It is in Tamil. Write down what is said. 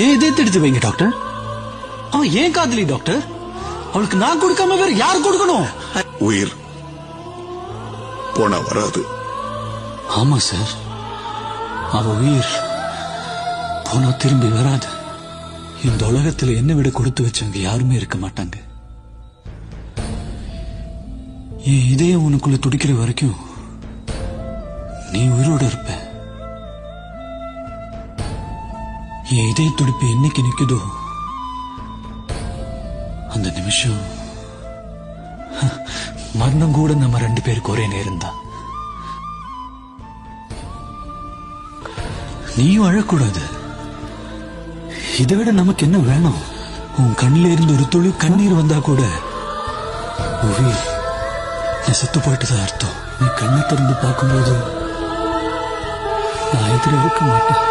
ஏன் இதயத்தை எடுத்து வைங்க டாக்டர். அவன் ஏன் காதலி டாக்டர்? அவளுக்கு நான் கொடுக்காம வேற யார் கொடுக்கணும்? உயிர் போனா வராது. ஆமா சார், அவ உயிர் போனா திரும்பி வராது. இந்த உலகத்துல என்ன விட கொடுத்து வச்சவங்க யாருமே இருக்க மாட்டாங்க. என் இதயம் உனக்குள்ள துடிக்கிற வரைக்கும் நீ உயிரோட இருப்ப. என் இதய துடிப்பு என்னைக்கு நிக்குதோ அந்த நிமிஷம் மரணம் கூட நம்ம 2 பேருக்கு ஒரே நேரம் தான். நீயும் அழக்கூடாது. இதை விட நமக்கு என்ன வேணும்? உன் கண்ணில இருந்து ஒரு துளி கண்ணீர் வந்தா கூட உயிர் நான் செத்து போயிட்டுதான் அர்த்தம். நீ கண்ணை திறந்து பார்க்கும்போது நான் எதிர இருக்க மாட்டேன்.